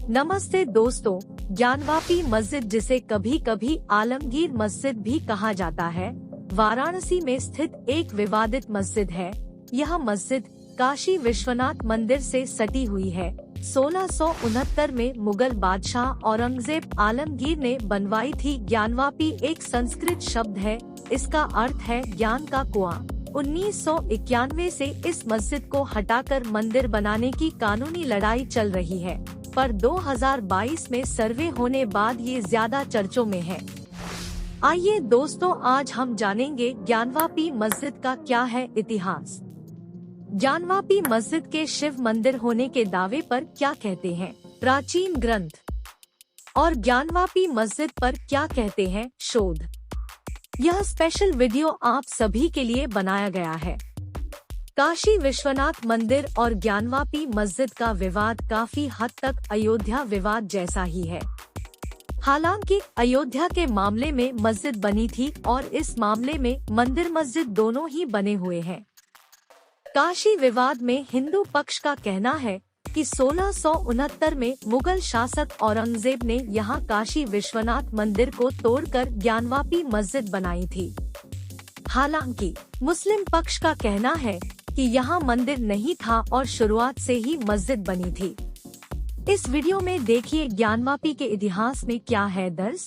नमस्ते दोस्तों, ज्ञानवापी मस्जिद, जिसे कभी कभी आलमगीर मस्जिद भी कहा जाता है, वाराणसी में स्थित एक विवादित मस्जिद है। यह मस्जिद काशी विश्वनाथ मंदिर से सटी हुई है। 1669 में मुगल बादशाह औरंगजेब आलमगीर ने बनवाई थी। ज्ञानवापी एक संस्कृत शब्द है, इसका अर्थ है ज्ञान का कुआं। 1991 से इस मस्जिद को हटाकर मंदिर बनाने की कानूनी लड़ाई चल रही है, पर 2022 में सर्वे होने बाद ये ज्यादा चर्चों में है। आइए दोस्तों, आज हम जानेंगे ज्ञानवापी मस्जिद का क्या है इतिहास। ज्ञानवापी मस्जिद के शिव मंदिर होने के दावे पर क्या कहते हैं प्राचीन ग्रंथ, और ज्ञानवापी मस्जिद पर क्या कहते हैं शोध। यह स्पेशल वीडियो आप सभी के लिए बनाया गया है। काशी विश्वनाथ मंदिर और ज्ञानवापी मस्जिद का विवाद काफी हद तक अयोध्या विवाद जैसा ही है। हालांकि अयोध्या के मामले में मस्जिद बनी थी और इस मामले में मंदिर मस्जिद दोनों ही बने हुए हैं। काशी विवाद में हिंदू पक्ष का कहना है कि 1669 में मुगल शासक औरंगजेब ने यहां काशी विश्वनाथ मंदिर को तोड़कर ज्ञानवापी मस्जिद बनाई थी। हालांकि मुस्लिम पक्ष का कहना है कि यहां मंदिर नहीं था और शुरुआत से ही मस्जिद बनी थी। इस वीडियो में देखिए ज्ञानवापी के इतिहास में क्या है दर्ज।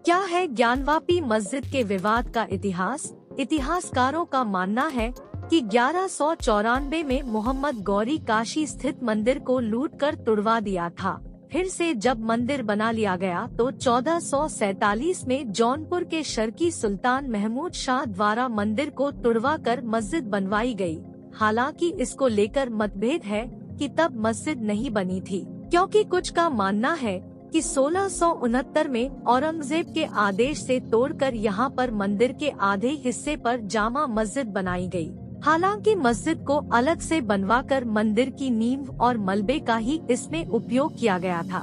क्या है ज्ञानवापी मस्जिद के विवाद का इतिहास। इतिहासकारों का मानना है कि 1194 में मोहम्मद गौरी काशी स्थित मंदिर को लूटकर तुड़वा दिया था। फिर से जब मंदिर बना लिया गया तो 1447 में जौनपुर के शर्की सुल्तान महमूद शाह द्वारा मंदिर को तुड़वाकर मस्जिद बनवाई गई। हालांकि इसको लेकर मतभेद है कि तब मस्जिद नहीं बनी थी, क्योंकि कुछ का मानना है कि 1669 में औरंगजेब के आदेश से तोड़कर यहां पर मंदिर के आधे हिस्से पर जामा मस्जिद बनाई गई। हालांकि मस्जिद को अलग से बनवाकर मंदिर की नींव और मलबे का ही इसमें उपयोग किया गया था।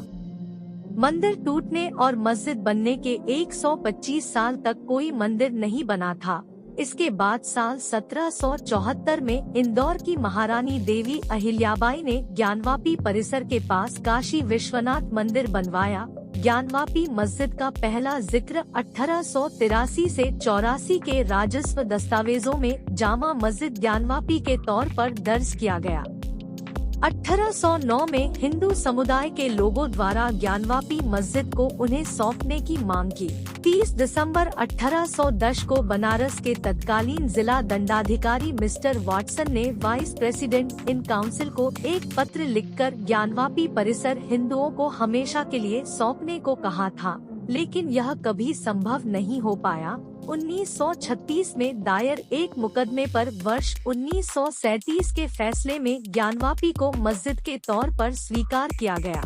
मंदिर टूटने और मस्जिद बनने के 125 साल तक कोई मंदिर नहीं बना था। इसके बाद साल 1774 में इंदौर की महारानी देवी अहिल्याबाई ने ज्ञानवापी परिसर के पास काशी विश्वनाथ मंदिर बनवाया। ज्ञानवापी मस्जिद का पहला जिक्र 1883 से 84 के राजस्व दस्तावेजों में जामा मस्जिद ज्ञानवापी के तौर पर दर्ज किया गया। 1809 में हिंदू समुदाय के लोगों द्वारा ज्ञानवापी मस्जिद को उन्हें सौंपने की मांग की। 30 दिसंबर 1810 को बनारस के तत्कालीन जिला दंडाधिकारी मिस्टर वाटसन ने वाइस प्रेसिडेंट इन काउंसिल को एक पत्र लिखकर ज्ञानवापी परिसर हिंदुओं को हमेशा के लिए सौंपने को कहा था, लेकिन यह कभी संभव नहीं हो पाया। 1936 में दायर एक मुकदमे पर वर्ष 1937 के फैसले में ज्ञानवापी को मस्जिद के तौर पर स्वीकार किया गया।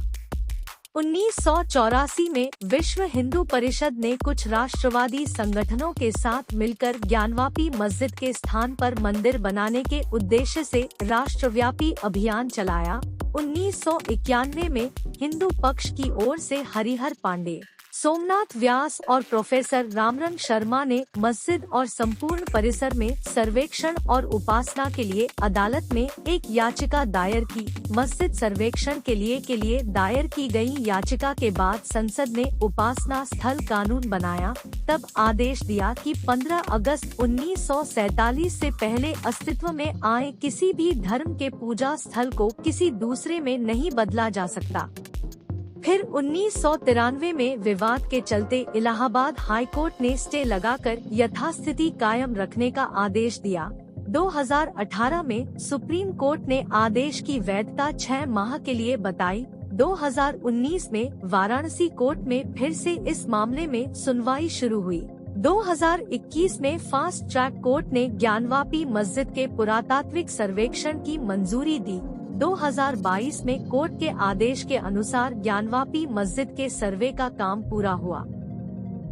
1984 में विश्व हिंदू परिषद ने कुछ राष्ट्रवादी संगठनों के साथ मिलकर ज्ञानवापी मस्जिद के स्थान पर मंदिर बनाने के उद्देश्य से राष्ट्रव्यापी अभियान चलाया। 1991 में हिंदू पक्ष की ओर से हरिहर पांडे, सोमनाथ व्यास और प्रोफेसर रामरंग शर्मा ने मस्जिद और संपूर्ण परिसर में सर्वेक्षण और उपासना के लिए अदालत में एक याचिका दायर की। मस्जिद सर्वेक्षण के लिए दायर की गई याचिका के बाद संसद ने उपासना स्थल कानून बनाया। तब आदेश दिया कि 15 अगस्त 1947 से पहले अस्तित्व में आए किसी भी धर्म के पूजा स्थल को किसी दूसरे में नहीं बदला जा सकता। फिर 1993 में विवाद के चलते इलाहाबाद हाई कोर्ट ने स्टे लगाकर यथास्थिति कायम रखने का आदेश दिया। 2018 में सुप्रीम कोर्ट ने आदेश की वैधता 6 माह के लिए बताई। 2019 में वाराणसी कोर्ट में फिर से इस मामले में सुनवाई शुरू हुई। 2021 में फास्ट ट्रैक कोर्ट ने ज्ञानवापी मस्जिद के पुरातात्विक सर्वेक्षण की मंजूरी दी। 2022 में कोर्ट के आदेश के अनुसार ज्ञानवापी मस्जिद के सर्वे का काम पूरा हुआ।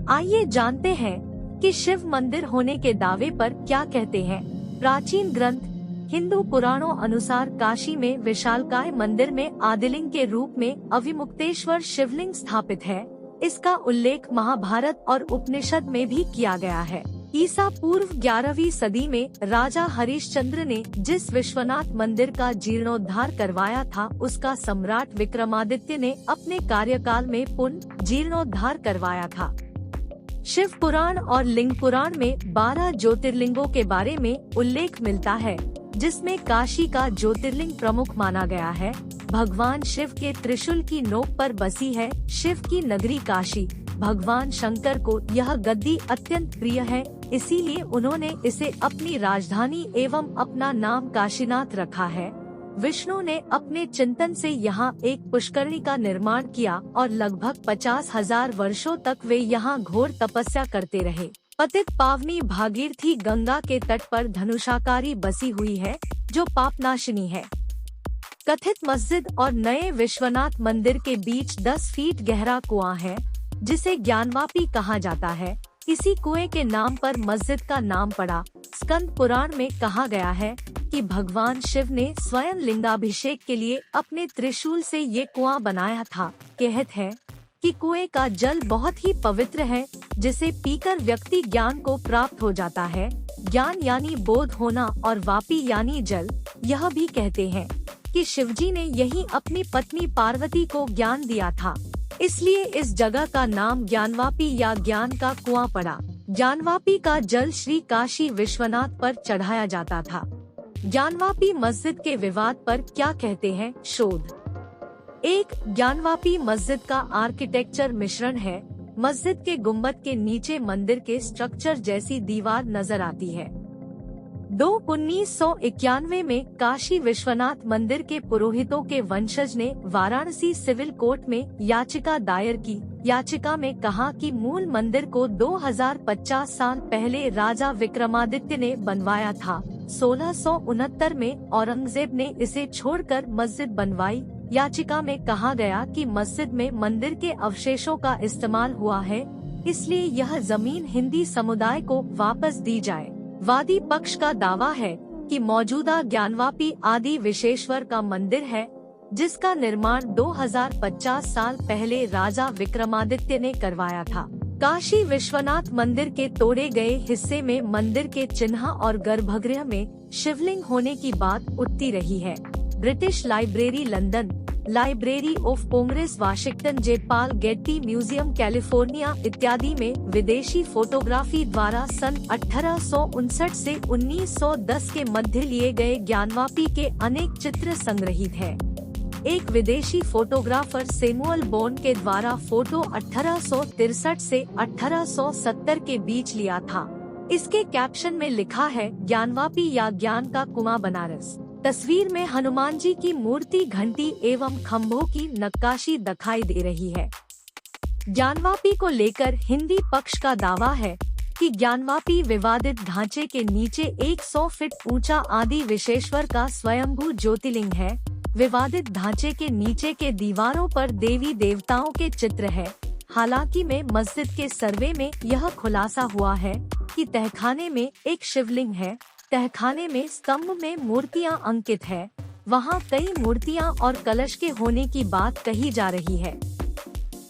आइए जानते हैं कि शिव मंदिर होने के दावे पर क्या कहते हैं प्राचीन ग्रंथ। हिंदू पुराणों अनुसार काशी में विशालकाय मंदिर में आदिलिंग के रूप में अविमुक्तेश्वर शिवलिंग स्थापित है। इसका उल्लेख महाभारत और उपनिषद में भी किया गया है। ईसा पूर्व 11वीं सदी में राजा हरिश्चंद्र ने जिस विश्वनाथ मंदिर का जीर्णोद्धार करवाया था, उसका सम्राट विक्रमादित्य ने अपने कार्यकाल में पुनः जीर्णोद्धार करवाया था। शिव पुराण और लिंग पुराण में 12 ज्योतिर्लिंगों के बारे में उल्लेख मिलता है, जिसमें काशी का ज्योतिर्लिंग प्रमुख माना गया है। भगवान शिव के त्रिशूल की नोक पर बसी है शिव की नगरी काशी। भगवान शंकर को यह गद्दी अत्यंत प्रिय है, इसीलिए उन्होंने इसे अपनी राजधानी एवं अपना नाम काशीनाथ रखा है। विष्णु ने अपने चिंतन से यहाँ एक पुष्करणी का निर्माण किया और लगभग 50,000 वर्षों तक वे यहाँ घोर तपस्या करते रहे। पतित पावनी भागीरथी गंगा के तट पर धनुषाकारी बसी हुई है, जो पापनाशिनी है। कथित मस्जिद और नए विश्वनाथ मंदिर के बीच 10 फीट गहरा कुआं है, जिसे ज्ञानवापी कहा जाता है। इसी कुएं के नाम पर मस्जिद का नाम पड़ा। स्कंद पुराण में कहा गया है कि भगवान शिव ने स्वयं लिंगाभिषेक के लिए अपने त्रिशूल से ये कुआं बनाया था। कहत है कि कुएं का जल बहुत ही पवित्र है, जिसे पीकर व्यक्ति ज्ञान को प्राप्त हो जाता है। ज्ञान यानी बोध होना और वापी यानी जल। यह भी कहते हैं कि शिवजी ने यही अपनी पत्नी पार्वती को ज्ञान दिया था, इसलिए इस जगह का नाम ज्ञानवापी या ज्ञान का कुआं पड़ा। ज्ञानवापी का जल श्री काशी विश्वनाथ पर चढ़ाया जाता था। ज्ञानवापी मस्जिद के विवाद पर क्या कहते हैं? शोध 1। ज्ञानवापी मस्जिद का आर्किटेक्चर मिश्रण है। मस्जिद के गुम्बद के नीचे मंदिर के स्ट्रक्चर जैसी दीवार नजर आती है। 2। 1991 में काशी विश्वनाथ मंदिर के पुरोहितों के वंशज ने वाराणसी सिविल कोर्ट में याचिका दायर की। याचिका में कहा कि मूल मंदिर को 2050 साल पहले राजा विक्रमादित्य ने बनवाया था। 1669 में औरंगजेब ने इसे छोड़कर मस्जिद बनवाई। याचिका में कहा गया कि मस्जिद में मंदिर के अवशेषों का इस्तेमाल हुआ है, इसलिए यह जमीन हिंदी समुदाय को वापस दी जाए। वादी पक्ष का दावा है कि मौजूदा ज्ञानवापी आदि विश्वेश्वर का मंदिर है, जिसका निर्माण 2050 साल पहले राजा विक्रमादित्य ने करवाया था। काशी विश्वनाथ मंदिर के तोड़े गए हिस्से में मंदिर के चिन्ह और गर्भगृह में शिवलिंग होने की बात उठती रही है। British library London, library of Congress Washington, J Paul Getty museum California इत्यादि में विदेशी फोटोग्राफी द्वारा सन 1859 से 1910 के मध्य लिए गए ज्ञानवापी के अनेक चित्र संग्रहित हैं। एक विदेशी फोटोग्राफर सैमुअल बोन के द्वारा फोटो 1863 से 1870 के बीच लिया था। इसके कैप्शन में लिखा है, ज्ञानवापी या ज्ञान का कुआं बनारस। तस्वीर में हनुमान जी की मूर्ति, घंटी एवं खम्भों की नक्काशी दिखाई दे रही है। ज्ञानवापी को लेकर हिंदी पक्ष का दावा है कि ज्ञानवापी विवादित ढांचे के नीचे 100 फीट ऊंचा आदि विश्वेश्वर का स्वयंभू ज्योतिर्लिंग है। विवादित ढांचे के नीचे के दीवारों पर देवी देवताओं के चित्र है। हालांकि में मस्जिद के सर्वे में यह खुलासा हुआ है कि तहखाने में एक शिवलिंग है। तहखाने में स्तंभ में मूर्तियां अंकित है। वहां कई मूर्तियां और कलश के होने की बात कही जा रही है।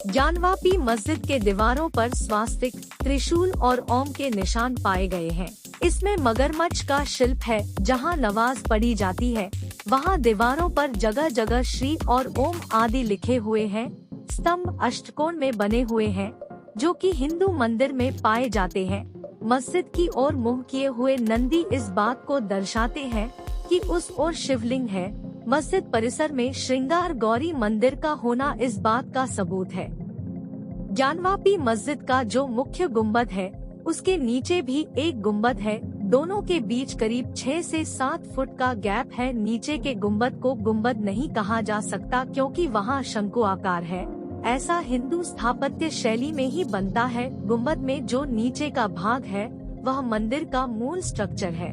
ज्ञानवापी मस्जिद के दीवारों पर स्वास्तिक, त्रिशूल और ओम के निशान पाए गए हैं। इसमें मगरमच्छ का शिल्प है। जहां नमाज पढ़ी जाती है, वहां दीवारों पर जगह जगह श्री और ओम आदि लिखे हुए हैं। स्तंभ अष्टकोण में बने हुए हैं, जो कि हिंदू मंदिर में पाए जाते हैं। मस्जिद की ओर मुंह किए हुए नंदी इस बात को दर्शाते हैं कि उस ओर शिवलिंग है। मस्जिद परिसर में श्रृंगार गौरी मंदिर का होना इस बात का सबूत है। ज्ञानवापी मस्जिद का जो मुख्य गुम्बद है, उसके नीचे भी एक गुम्बद है। दोनों के बीच करीब 6 से 7 फुट का गैप है। नीचे के गुम्बद को गुम्बद नहीं कहा जा सकता, क्योंकि वहाँ शंकु आकार है। ऐसा हिंदू स्थापत्य शैली में ही बनता है। गुम्बद में जो नीचे का भाग है, वह मंदिर का मूल स्ट्रक्चर है।